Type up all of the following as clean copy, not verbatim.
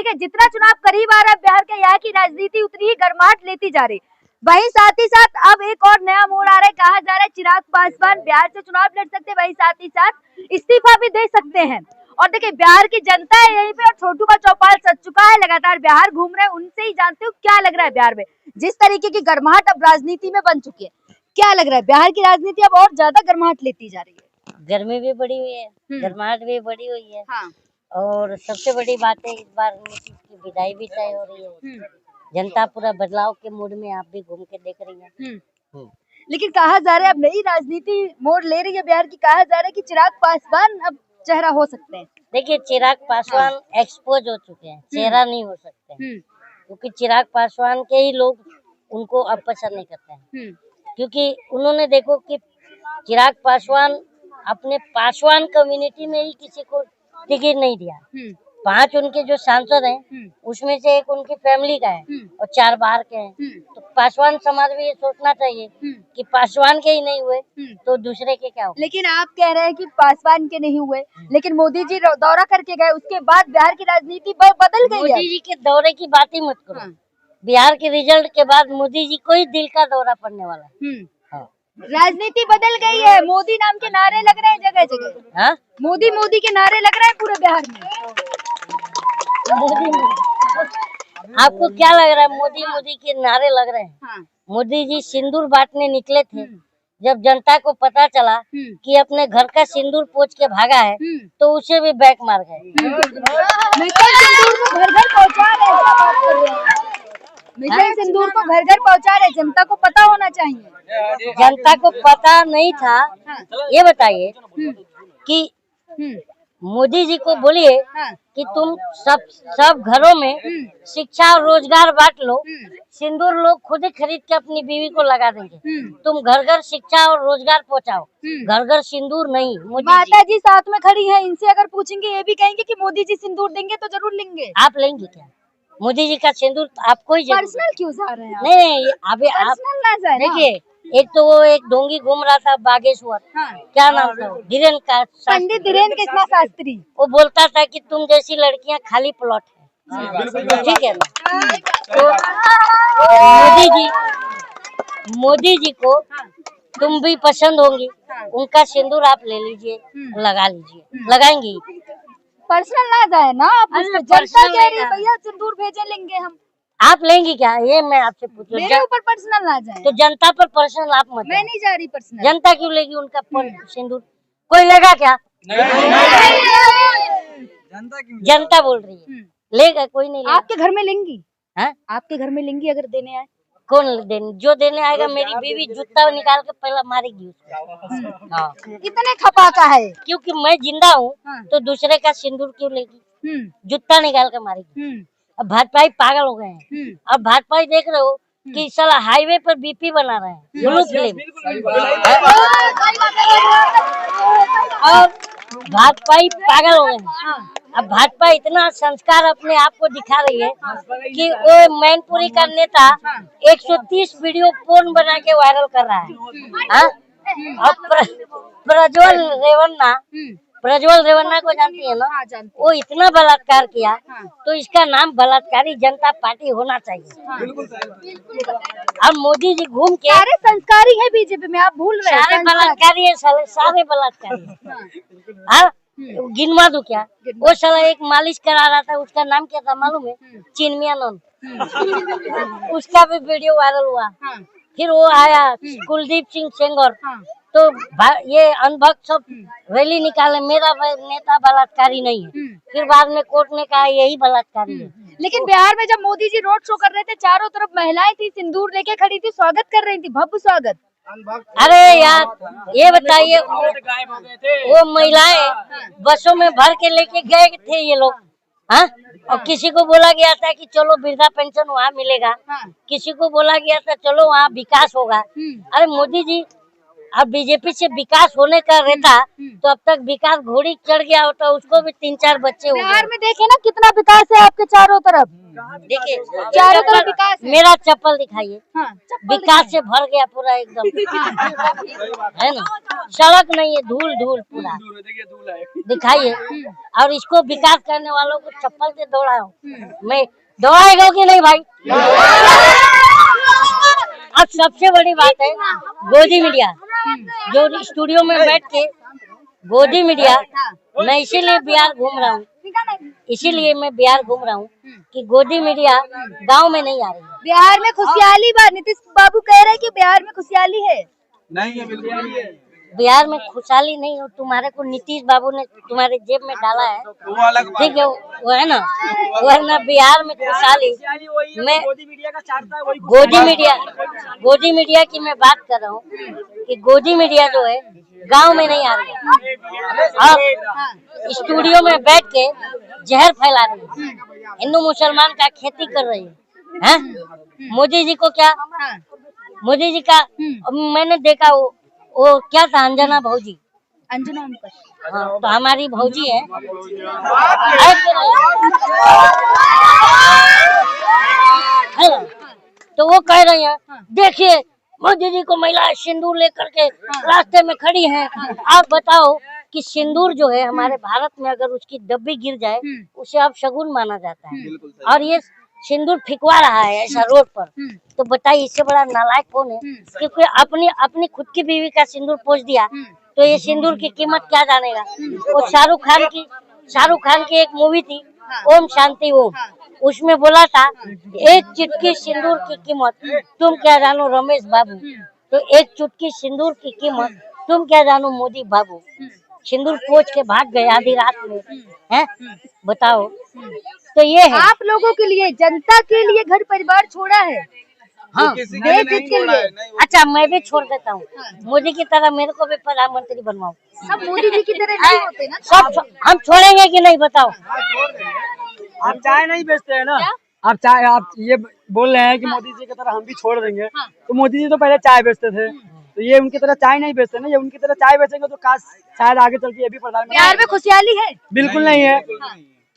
देखिए जितना चुनाव करीब आ रहा है बिहार के, यहाँ की राजनीति उतनी ही गर्माहट लेती जा रही। वहीं साथ ही साथ अब एक और नया मोड़ आ रहा है, कहा जा रहा है चिराग पासवान बिहार से चुनाव लड़ सकते हैं, वहीं साथ ही साथ इस्तीफा भी दे सकते हैं। और देखिए बिहार की जनता है यहीं पे, और छोटू का चौपाल सज चुका है, लगातार बिहार घूम रहे हैं, उनसे ही जानते हो क्या लग रहा है बिहार में, जिस तरीके की गर्माहट अब राजनीति में बन चुकी है। क्या लग रहा है बिहार की राजनीति अब और ज्यादा गर्माहट लेती जा रही है? गर्मी भी बढ़ी हुई है, गर्माहट भी बढ़ी हुई है। हाँ। और सबसे बड़ी बात है इस बार नीतीश की विदाई भी तय हो रही है। जनता पूरा बदलाव के मूड में, आप भी घूम के देख रही हैं। लेकिन कहा जा रहा है अब नई राजनीति मोड़ ले रही है बिहार की, कहा जा रहा है कि चिराग पासवान अब चेहरा हो सकते हैं। देखिए चिराग पासवान एक्सपोज हो चुके हैं, चेहरा नहीं हो सकते, क्योंकि चिराग पासवान के ही लोग उनको अब पसंद नहीं करते हैं। क्योंकि उन्होंने देखो कि चिराग पासवान अपने पासवान कम्युनिटी में ही किसी को टिकट नहीं दिया। 5 उनके जो सांसद हैं उसमें से एक उनकी फैमिली का है और 4 बाहर के हैं। तो पासवान समाज में ये सोचना चाहिए कि पासवान के ही नहीं हुए तो दूसरे के क्या हो। लेकिन आप कह रहे हैं कि पासवान के नहीं हुए, लेकिन मोदी जी दौरा करके गए, उसके बाद बिहार की राजनीति बदल गई है। मोदी जी के दौरे की बात ही मत करो। बिहार के रिजल्ट के बाद मोदी जी को ही दिल का दौरा पड़ने वाला है। राजनीति बदल गई है, मोदी नाम के नारे लग रहे हैं जगह जगह। हाँ, मोदी मोदी के नारे लग रहे हैं पूरे बिहार में। आपको क्या लग रहा है मोदी मोदी के नारे लग रहे हैं? हाँ। मोदी जी सिंदूर बांटने निकले थे, जब जनता को पता चला कि अपने घर का सिंदूर पोंछ के भागा है तो उसे भी बैक मार गए। सिंदूर को घर घर पहुँचा रहे, सिंदूर को घर घर पहुँचा रहे, जनता को पता होना चाहिए। जनता को पता नहीं था। ये बताइए कि मोदी जी को बोलिए कि तुम सब घरों में शिक्षा और रोजगार बांट लो, सिंदूर लोग खुद ही खरीद के अपनी बीवी को लगा देंगे। तुम घर घर शिक्षा और रोजगार पहुंचाओ, घर घर सिंदूर नहीं। माता जी साथ में खड़ी हैं, इनसे अगर पूछेंगे ये भी कहेंगे कि मोदी जी सिंदूर देंगे तो जरूर लेंगे। आप लेंगे क्या मोदी जी का सिंदूर? आपको ही पर्सनल क्यों जा रहे हैं? नहीं, अभी आप देखिए, एक तो वो एक डोंगी घूम रहा था बागेश्वर, क्या नाम था, धीरेन्द्र का, पंडित धीरेन्द्र कृष्णा शास्त्री। वो बोलता था कि तुम जैसी लड़कियां खाली प्लॉट है। ठीक है ना? तो मोदी जी को तुम भी पसंद होंगी, उनका सिंदूर आप ले लीजिए, लगा लीजिए, लगाएंगी। पर्सनल ना जाए ना, जनता कह रही है भैया सिंदूर भेजे, लेंगे हम। आप लेंगी क्या? ये मैं आपसे पूछ रही हूँ। मेरे ऊपर पर्सनल ना जाए तो जनता पर पर्सनल आप मत। मैं नहीं जा रही पर्सनल। जनता क्यों लेगी उनका सिंदूर? कोई लेगा क्या? जनता बोल रही है, लेगा कोई नहीं लेगा। आपके घर में लेंगी? हाँ? आपके घर में लेंगी अगर देने आए? कौन देने? जो देने आएगा मेरी बीवी जूता निकाल के पहला मारेगी उसको। हाँ। इतने खपाका है, क्योंकि मैं जिंदा हूँ तो दूसरे का सिंदूर क्यों लेगी? जूता निकाल के मारेगी। अब भाजपा पागल हो गए हैं। अब भाजपा देख रहे हो कि साला हाईवे पर बीपी बना रहे हैं, ब्लू फिल्म। और भाजपा पागल हो गए हैं। अब भाजपा इतना संस्कार अपने आप को दिखा रही है कि वो मैनपुरी का नेता 130 वीडियो फोन बना के वायरल कर रहा है। और प्रज्वल रेवन्ना को जानती है ना? वो इतना बलात्कार किया तो इसका नाम बलात्कारी जनता पार्टी होना चाहिए। अब मोदी जी घूम के सारे संस्कारी है बीजेपी में, आप भूल रहे हैं। सारे बलात्कारी है, सारे बलात्कारी है। गिनवा दो क्या? वो साला एक मालिश करा रहा था, उसका नाम क्या था मालूम है? चिन्मया नंद। उसका भी वीडियो वायरल हुआ। फिर वो आया कुलदीप सिंह सेंगर, तो ये अनभक्त सब रैली निकाले, मेरा नेता बलात्कारी नहीं है। फिर बाद में कोर्ट ने कहा यही बलात्कारी है। लेकिन बिहार में जब मोदी जी रोड शो कर रहे थे, चारों तरफ महिलाएं थी, सिंदूर लेके खड़ी थी, स्वागत कर रही थी, भव्य स्वागत। अरे यार ये बताइए, वो महिलाएं बसों में भर के लेके गए थे ये लोग। हाँ, और किसी को बोला गया था कि चलो वृद्धा पेंशन वहाँ मिलेगा, किसी को बोला गया था चलो वहाँ विकास होगा। अरे मोदी जी अब बीजेपी से विकास होने का रहता तो अब तक विकास घोड़ी चढ़ गया होता, उसको भी 3-4 बच्चे हो बिहार गए। में देखे ना कितना विकास है आपके चारों तरफ। देखिए चारों तरफ विकास है। मेरा चप्पल दिखाइए, हाँ, चप्पल विकास से भर गया पूरा एकदम, है ना। सड़क नहीं है, धूल धूल पूरा दिखाइए। और इसको विकास करने वालों को चप्पल से दौड़ाओ, मैं दौड़ाएगा कि नहीं भाई? अब सबसे बड़ी बात है गोदी मीडिया, जो स्टूडियो में बैठ के गोदी मीडिया, मैं इसीलिए बिहार घूम रहा हूँ, इसीलिए मैं बिहार घूम रहा हूँ कि गोदी मीडिया गांव में नहीं आ रही है। बिहार में खुशहाली बा, नीतीश बाबू कह रहे हैं कि बिहार में खुशहाली है। नहीं है, बिल्कुल नहीं है। बिहार में खुशहाली नहीं हो, तुम्हारे को नीतीश बाबू ने तुम्हारे जेब में डाला है, वो अलग बात ठीक है, वो है ना। वरना बिहार में खुशहाली, मैं गोदी मीडिया का चाहता है वही। गोदी मीडिया की मैं बात कर रहा हूँ कि गोदी मीडिया जो है गांव में नहीं आ रही है और स्टूडियो में बैठ के जहर फैला रही है, हिंदू मुसलमान का खेती कर रही है। मोदी जी को क्या, मोदी जी का मैंने देखा वो क्या था, अंजना भौजी, अंजना हमको हाँ, तो हमारी भौजी है ना? तो वो कह रही है देखिए मोदी जी को महिला सिंदूर लेकर के रास्ते में खड़ी हैं। आप बताओ कि सिंदूर जो है हमारे भारत में अगर उसकी डब्बी गिर जाए उसे अब शगुन माना जाता है, और ये सिंदूर फिकवा रहा है ऐसा रोड पर, तो बताइए इससे बड़ा नालायक कौन है? क्योंकि अपनी खुद की बीवी का सिंदूर पोंछ दिया तो ये सिंदूर की कीमत क्या जानेगा? वो शाहरुख खान की एक मूवी थी ओम शांति ओम, उसमें बोला था एक चुटकी सिंदूर की कीमत तुम क्या जानो रमेश बाबू, तो एक चुटकी सिंदूर की कीमत तुम क्या जानो मोदी बाबू। सिंदूर पोंछ के भाग गए आधी रात में, हैं? बताओ। तो ये है आप लोगों के लिए, जनता के लिए घर परिवार छोड़ा है। हाँ, किसी के लिए नहीं छोड़ा है, नहीं। अच्छा मैं भी छोड़ देता हूँ, मोदी की तरह मेरे को भी प्रधानमंत्री बनवाओ। सब मोदी जी की तरह नहीं होते ना। सब हम छोड़ेंगे कि नहीं बताओ? आप चाय नहीं बेचते हैं ना? आप चाय, आप ये बोल रहे हैं कि मोदी जी की तरह हम भी छोड़ देंगे, तो मोदी जी तो पहले चाय बेचते थे, तो ये उनकी तरह चाय नहीं बेचते ना। ये उनकी तरह चाय बेचेंगे तो काश शायद आगे चल के ये भी प्रधानमंत्री। बिहार में खुशहाली है। बिल्कुल नहीं है।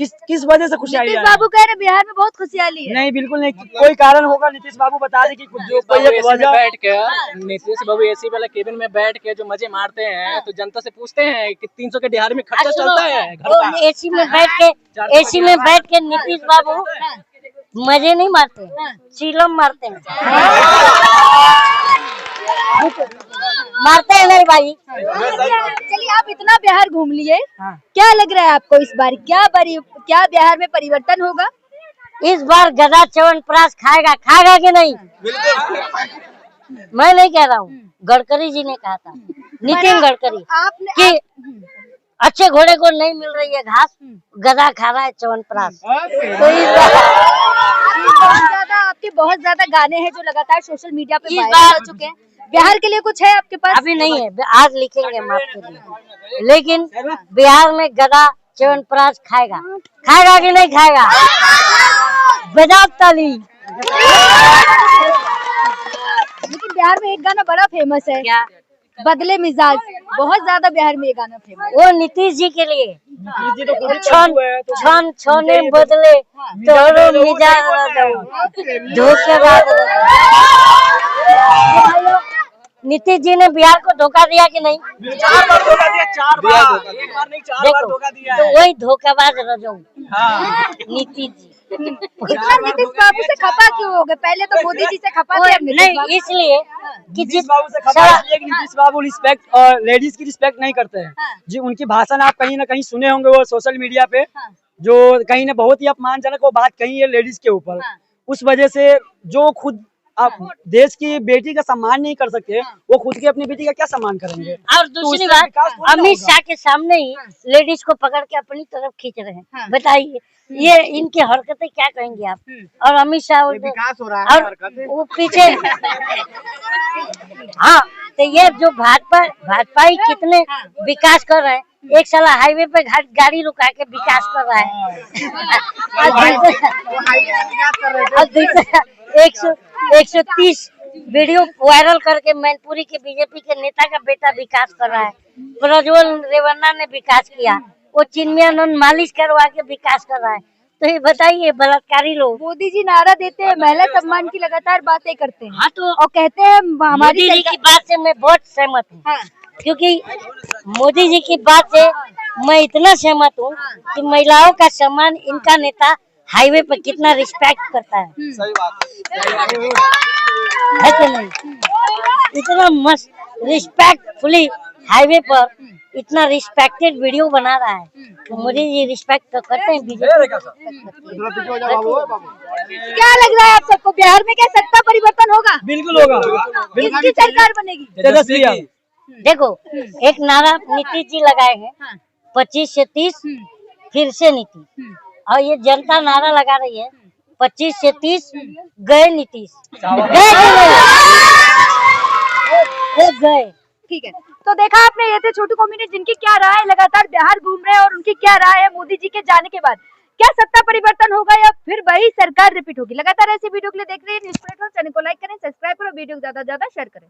किस वजह से खुशहाली नीतीश है? बाबू कह रहे बिहार में बहुत खुशहाली है। नहीं, बिल्कुल नहीं। कोई कारण होगा, नीतीश बाबू बता दे कि कुछ जो कोई एक वजह। बैठ के नीतीश बाबू एसी वाला केबिन में बैठ के जो मजे मारते हैं, तो जनता से पूछते हैं कि 300 के दिहाड़ी में खर्चा चलता है घर का। एसी में बैठ के नीतीश बाबू मजे नहीं मारते, सीलम मारते हैं। मारते हैं नहीं भाई। चलिए आप इतना बिहार घूम लिए, क्या लग रहा है आपको इस बार? क्या बिहार में परिवर्तन होगा? इस बार गदा च्यवनप्राश खाएगा कि नहीं? मैं नहीं कह रहा हूँ, गडकरी जी ने कहा था, नितिन गडकरी, कि अच्छे घोड़े को नहीं मिल रही है घास, गधा खा रहा है च्यवनप्राश। तो इस बार आपके बहुत ज्यादा गाने हैं जो लगातार सोशल मीडिया पे इस वायरल बार- हो चुके हैं। बिहार के लिए कुछ है आपके पास? अभी नहीं है, आज लिखेंगे हम आपके लिए, लेकिन बिहार में गधा च्यवनप्राश खाएगा कि नहीं खाएगा? बजाओ ताली। लेकिन बिहार में एक गाना बड़ा फेमस है, क्या? बदले मिजाज, बहुत ज्यादा बिहार में ये गाना फेमस वो नीतीश जी के लिए, जी तो खुद छन छोने बदले तोरो मिजाज धोखेबाज। नीतीश जी ने बिहार को धोखा दिया कि नहीं? 4 बार धोखा दिया, 4 बार, एक बार नहीं 4 बार देखो, धोखा दिया तो है। वही धोखेबाज रजो नीतीश जी। इतना नीतीश बाबू से खपा क्यों हो गए? पहले तो मोदी जी से खपा थे, अब नीतीश नहीं, बाबू। इसलिए कि नीतीश बाबू से खबर इसलिए कि नीतीश बाबू रिस्पेक्ट और लेडीज की रिस्पेक्ट नहीं करते हैं। जी, उनकी भाषण आप कहीं ना कहीं सुने होंगे, वो सोशल मीडिया पे जो कहीं ना बहुत ही अपमानजनक वो बात कही है लेडीज के ऊपर। उस वजह से जो खुद आप देश की बेटी का सम्मान नहीं कर सकते, वो खुद की अपनी बेटी का क्या सम्मान करेंगे? और दूसरी उससे विकास बात, थोड़ी ना अमित होगा। शाह के सामने ही लेडीज को पकड़ के अपनी तरफ खींच रहे हैं। बताइए ये इनकी हरकतें क्या कहेंगे आप? और अमित शाह विकास हो रहा है, और वो पीछे हाँ, तो ये जो भाजपा कितने विकास कर रहे हैं। एक साला हाईवे पे गाड़ी रुका के विकास कर रहा है। और दूसरा 130 वीडियो वायरल करके मैनपुरी के बीजेपी के नेता का बेटा विकास कर रहा है। प्रज्वल रेवन्ना ने विकास किया, वो चिन्मयानंद मालिश करवा के विकास कर रहा है। तो ये बताइए बलात्कारी लोग। मोदी जी नारा देते हैं, महिला सम्मान की लगातार बातें करते हैं। हाँ तो और कहते हैं मोदी हमारी जी की बात से मैं बहुत सहमत हूँ। हाँ, क्योंकि मोदी जी की बात से मैं इतना सहमत हूँ कि महिलाओं का सम्मान इनका नेता हाईवे पर कितना रिस्पेक्ट करता है सही बात है कि नहीं? इतना मस्त रिस्पेक्टफुली हाईवे पर इतना रिस्पेक्टेड वीडियो बना रहा है। तो मोदी जी रिस्पेक्ट तो करते हैं बीजेपी। क्या लग रहा है आप सबको, बिहार में क्या सत्ता परिवर्तन होगा? बिल्कुल होगा, किसकी सरकार बनेगी? तेजस्वी यादव। देखो एक नारा नीतीश जी लगाए हैं, 25 से 30 फिर से नीतीश, और ये जनता नारा लगा रही है 25 से 30 गए नीतीश, गए वो गए। ठीक है, तो देखा आपने, ये थे छोटू कॉम्युनिस्ट जिनकी क्या राय है, लगातार बिहार घूम रहे हैं और उनकी क्या राय है मोदी जी के जाने के बाद। क्या सत्ता परिवर्तन होगा या फिर वही सरकार रिपीट होगी? लगातार ऐसी वीडियो के लिए देख रहे हैं न्यूज़ प्लेटफॉर्म। चैनल को लाइक करें, सब्सक्राइब करें, वीडियो को ज्यादा से ज्यादा शेयर करें।